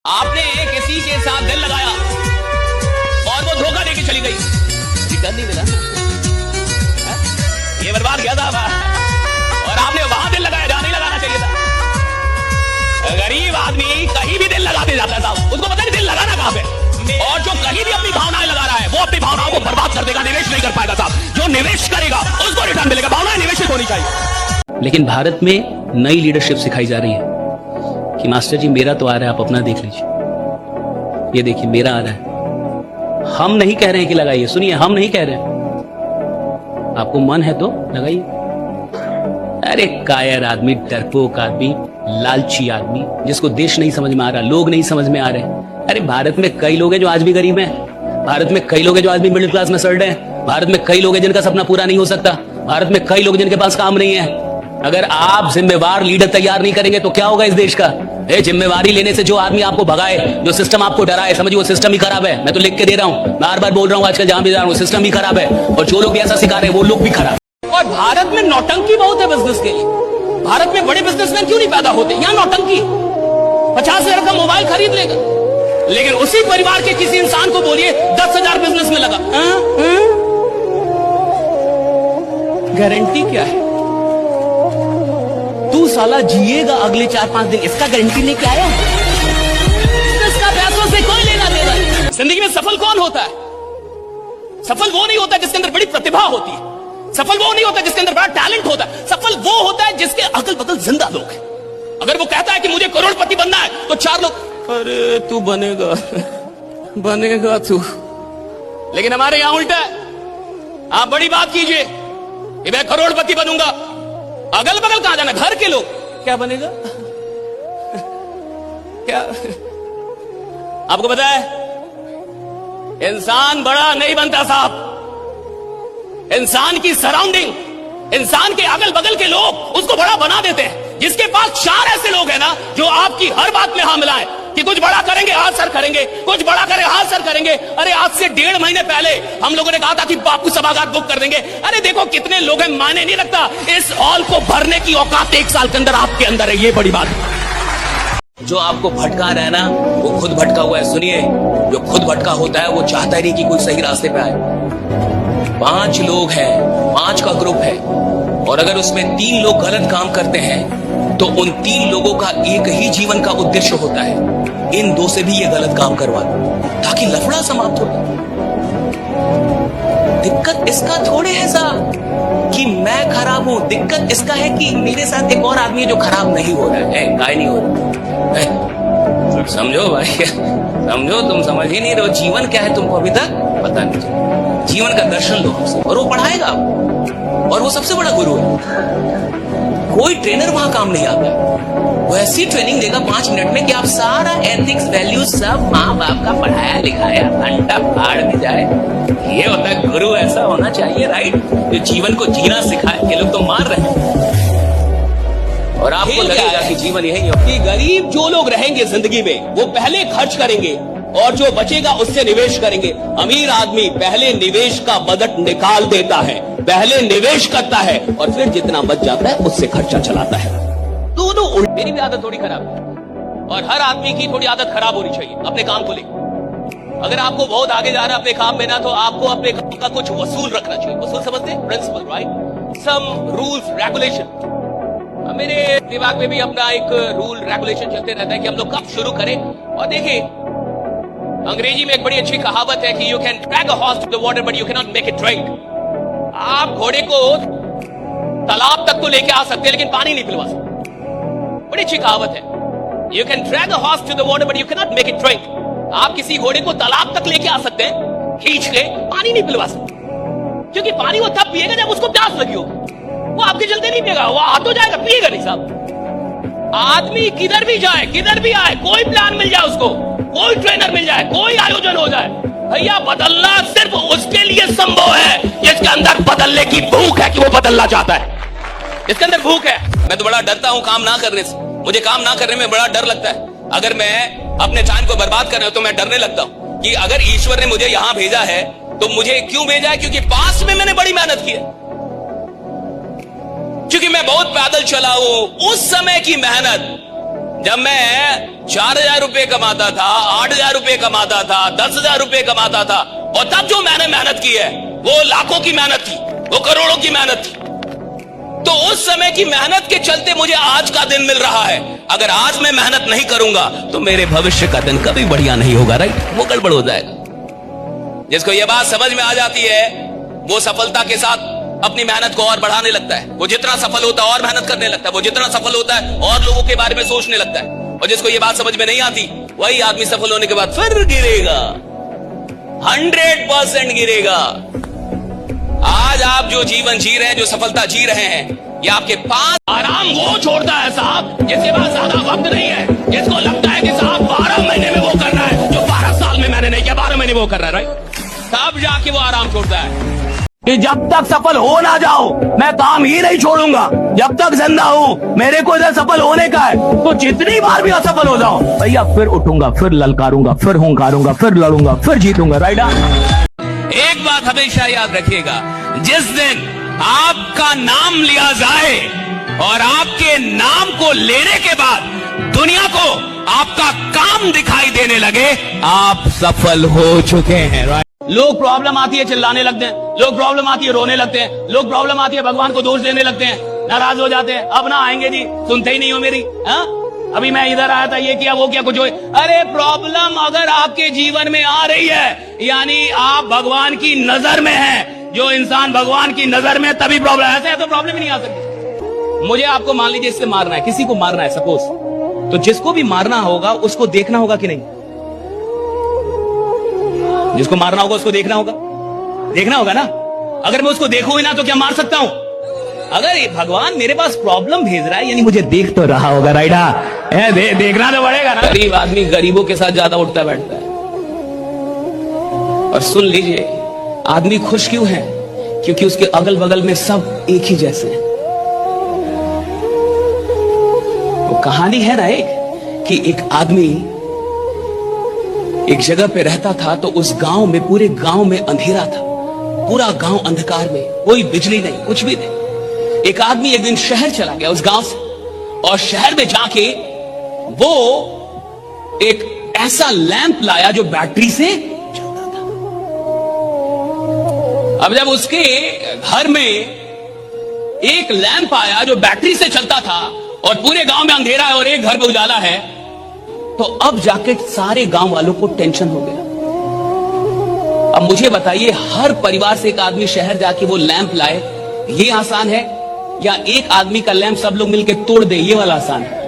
आपने किसी के साथ दिल लगाया और वो धोखा देके चली गई, रिटर्न नहीं मिला, ये बर्बाद किया था और आपने वहां दिल लगाया जहां नहीं लगाना चाहिए था। गरीब आदमी कहीं भी दिल लगाते जाता था, उसको पता नहीं दिल लगाना कहां पे, और जो कहीं भी अपनी भावनाएं लगा रहा है वो अपनी भावनाओं को बर्बाद कर देगा, निवेश नहीं कर पाएगा साहब। जो निवेश करेगा उसको रिटर्न मिलेगा, भावनाएं निवेशित होनी चाहिए। लेकिन भारत में नई लीडरशिप सिखाई जा रही है कि मास्टर जी मेरा तो आ रहा है, आप अपना देख लीजिए, ये देखिए मेरा आ रहा है। हम नहीं कह रहे हैं कि लगाइए, सुनिए, हम नहीं कह रहे हैं, आपको मन है तो लगाइए। अरे कायर आदमी, डरपोक आदमी, लालची आदमी, जिसको देश नहीं समझ में आ रहा, लोग नहीं समझ में आ रहे। अरे भारत में कई लोग हैं जो आज भी गरीब हैं, भारत में कई लोग हैं जो आज भी मिडिल क्लास में सड़ रहे हैं, भारत में कई लोग हैं जिनका सपना पूरा नहीं हो सकता, भारत में कई लोग जिनके पास काम नहीं है। अगर आप जिम्मेवार लीडर तैयार नहीं करेंगे तो क्या होगा इस देश का? जिम्मेवारी लेने से जो आदमी आपको भगाए, जो सिस्टम आपको डराए, समझिए वो सिस्टम ही खराब है। मैं तो लिख के दे रहा हूं, बार बार बोल रहा हूं, आजकल जहां भी जा रहा हूं, सिस्टम ही खराब है, और जो लोग भी ऐसा सिखा रहे हैं वो लोग भी खराब। और भारत में नौटंकी बहुत है बिजनेस के लिए। भारत में बड़े बिजनेसमैन क्यों नहीं पैदा होते? यहाँ नौटंकी, 50,000 का मोबाइल खरीद लेगा, लेकिन उसी परिवार के किसी इंसान को बोलिए 10,000 बिजनेस में लगा, गारंटी क्या है? तू साला जिएगा अगले 4-5 दिन, इसका गारंटी लेके आया? इसका पैसों से कोई लेना देना नहीं। जिंदगी में सफल कौन होता है? सफल वो नहीं होता जिसके अंदर बड़ी प्रतिभा होती है, सफल वो नहीं होता जिसके अंदर बड़ा टैलेंट होता है, सफल वो होता है जिसके अगल बगल जिंदा लोग हैं। अगर वो कहता है कि मुझे करोड़पति बनना है तो 4 लोग, अरे तू बनेगा बनेगा तू। लेकिन हमारे यहां उल्टा है, आप बड़ी बात कीजिए कि मैं करोड़पति बनूंगा, अगल बगल कहां जाना, घर के लोग क्या बनेगा क्या? आपको पता है इंसान बड़ा नहीं बनता साहब, इंसान की सराउंडिंग, इंसान के अगल बगल के लोग उसको बड़ा बना देते हैं। जिसके पास 4 ऐसे लोग हैं ना जो आपकी हर बात में हाँ मिलाएं कि कुछ बड़ा करेंगे, हाँ सर करेंगे, कुछ बड़ा करें, हाँ सर करेंगे। अरे आज से 1.5 महीने पहले हम लोगों ने कहा था कि बापू सभागार बुक कर देंगे। अरे देखो कितने लोग हैं, मायने नहीं रखता, इस हॉल को भरने की औकात 1 साल के अंदर आपके अंदर है, ये बड़ी बात है। जो आपको भटका रहा है ना वो खुद भटका हुआ है। सुनिए, जो खुद भटका होता है वो चाहता ही नहीं कि कोई सही रास्ते पे आए। 5 लोग हैं, 5 का ग्रुप है, और अगर उसमें 3 लोग गलत काम करते हैं तो उन 3 लोगों का एक ही जीवन का उद्देश्य होता है, इन 2 से भी ये गलत काम करवा दो ताकि लफड़ा समाप्त हो। दिक्कत इसका थोड़े है साहब कि मैं खराब हूं, दिक्कत इसका है कि मेरे साथ एक और आदमी है जो खराब नहीं हो रहा है, काय नहीं हो रहा है। समझो भाई, समझो, तुम समझ ही नहीं रहे हो जीवन क्या है, तुमको अभी तक पता नहीं चला। जीवन का दर्शन लो हमसे, और वो पढ़ाएगा आपको, और वो सबसे बड़ा गुरु है। कोई ट्रेनर वहां काम नहीं आता है, वो ऐसी ट्रेनिंग देगा 5 मिनट में कि आप सारा एथिक्स वैल्यू सब माँ बाप का पढ़ाया लिखाया घंटा फाड़ में जाए। ये होता है गुरु, ऐसा होना चाहिए, राइट, जो जीवन को जीना सिखाए। ये लोग तो मार रहे हैं और आपको लगेगा कि जीवन यही है कि गरीब जो लोग रहेंगे जिंदगी में वो पहले खर्च करेंगे और जो बचेगा उससे निवेश करेंगे। अमीर आदमी पहले निवेश का बजट निकाल देता है, पहले निवेश करता है और फिर जितना बच जाता है उससे खर्चा चलाता है। दोनों उल्टे। मेरी भी आदत थोड़ी खराब है और हर आदमी की थोड़ी आदत खराब होनी चाहिए अपने काम को लेकर। अगर आपको बहुत आगे जाना है अपने काम में ना, तो आपको अपने काम का कुछ वसूल रखना चाहिए। वसूल समझते हैं, principle, right, some rules regulation. मेरे दिमाग में भी अपना एक रूल रेगुलेशन चलते रहता है कि हम लोग कब शुरू करें। और देखिए अंग्रेजी में एक बड़ी अच्छी कहावत है कि you can drag a horse to the water but you cannot make it drink. आप घोड़े को तालाब तक तो लेके आ सकते हैं लेकिन पानी नहीं पिलवा सकते। बड़ी अच्छी कहावत है, you can drag a horse to the water but you cannot make it drink. आप किसी घोड़े को तालाब तक लेके आ सकते हैं खींच के, पानी नहीं पिलवा सकते, क्योंकि पानी वो तब पिएगा जब उसको प्यास लगी होगी। वो आपके चलते नहीं पिएगा, वो आ तो जाएगा, पिएगा नहीं साहब। आदमी किधर भी जाए, किधर भी आए, कोई प्लान मिल जाए उसको, कोई ट्रेनर मिल जाए, कोई आयोजन हो जाए, भैया बदलना सिर्फ उसके लिए संभव है जिसके अंदर बदलने की भूख है, कि वो बदलना चाहता है, इसके अंदर भूख है। मैं तो बड़ा डरता हूं काम ना करने से, मुझे काम ना करने में बड़ा डर लगता है। अगर मैं अपने टाइम को बर्बाद कर रहा हूं तो मैं डरने लगता हूं कि अगर ईश्वर ने मुझे यहां भेजा है तो मुझे क्यों भेजा है, क्योंकि पास में मैंने बड़ी मेहनत की है, क्योंकि मैं बहुत पैदल चला हूं। उस समय की मेहनत जब मैं 4,000 रुपए कमाता था, 8,000 रुपए कमाता था, 10,000 रुपए कमाता था, और तब जो मैंने मेहनत की है वो लाखों की मेहनत थी, वो करोड़ों की मेहनत थी। तो उस समय की मेहनत के चलते मुझे आज का दिन मिल रहा है। अगर आज मैं मेहनत नहीं करूंगा तो मेरे भविष्य का दिन कभी बढ़िया नहीं होगा, राइट? वो गड़बड़ हो जाएगा। जिसको यह बात समझ में आ जाती है वो सफलता के साथ अपनी मेहनत को और बढ़ाने लगता है। वो जितना सफल होता है और मेहनत करने लगता है, वो जितना सफल होता है और लोगों के बारे में सोचने लगता है। और जिसको ये बात समझ में नहीं आती वही आदमी सफल होने के बाद फिर गिरेगा, 100% गिरेगा। आज आप जो जीवन जी रहे हैं, जो सफलता जी रहे हैं, ये आपके पास आराम वो छोड़ता है साहब जिसके पास ज्यादा वक्त नहीं है, जिसको लगता है कि साहब 12 महीने में वो करना है जो 12 साल में मैंने नहीं किया, 12 महीने वो कर रहा है, राइट? तब जाके वो आराम छोड़ता है कि जब तक सफल हो ना जाओ मैं काम ही नहीं छोड़ूंगा, जब तक जिंदा हूं मेरे को इधर सफल होने का है, तो जितनी बार भी असफल हो जाओ भैया फिर उठूंगा, फिर ललकारूंगा, फिर हुंकारूंगा, फिर लड़ूंगा, फिर जीतूंगा, राइट? एक बात हमेशा याद रखिएगा, जिस दिन आपका नाम लिया जाए और आपके नाम को लेने के बाद दुनिया को आपका काम दिखाई देने लगे, आप सफल हो चुके हैं, राइट? लोग प्रॉब्लम आती है चिल्लाने लगते हैं, लोग प्रॉब्लम आती है रोने लगते हैं, लोग प्रॉब्लम आती है भगवान को दोष देने लगते हैं, नाराज हो जाते हैं, अब ना आएंगे जी, सुनते ही नहीं हो मेरी, हाँ? अभी मैं इधर आया था, ये किया वो किया, कुछ हो। अरे प्रॉब्लम अगर आपके जीवन में आ रही है यानी आप भगवान की नजर में हैं। जो इंसान भगवान की नजर में तभी प्रॉब्लम, ऐसे है तो प्रॉब्लम ही नहीं आ सकती। मुझे आपको मान लीजिए इससे मारना है, किसी को मारना है सपोज, तो जिसको भी मारना होगा उसको देखना होगा कि नहीं? जिसको मारना होगा उसको देखना होगा ना। अगर मैं उसको देखूं ही ना तो क्या मार सकता हूं? अगर ये भगवान मेरे पास प्रॉब्लम भेज रहा है यानी मुझे देख तो रहा होगा, राइट? देखना तो पड़ेगा ना। गरीब आदमी गरीबों के साथ ज्यादा उठता बैठता है। और सुन लीजिए, आदमी खुश क्यों है? क्योंकि उसके अगल बगल में सब एक ही जैसे हैं। वो कहानी है ना एक, कि एक आदमी एक जगह पे रहता था, तो उस गांव में, पूरे गांव में अंधेरा था, पूरा गांव अंधकार में, कोई बिजली नहीं, कुछ भी नहीं। एक आदमी एक दिन शहर चला गया उस गांव से, और शहर में जाके वो एक ऐसा लैंप लाया जो बैटरी से चलता था। अब जब उसके घर में एक लैंप आया जो बैटरी से चलता था और पूरे गांव में अंधेरा है और एक घर में उजाला है, तो अब जाके सारे गांव वालों को टेंशन हो गया। अब मुझे बताइए, हर परिवार से एक आदमी शहर जाके वो लैंप लाए, ये आसान है, या एक आदमी का लैंप सब लोग मिलकर तोड़ दे, ये वाला आसान है?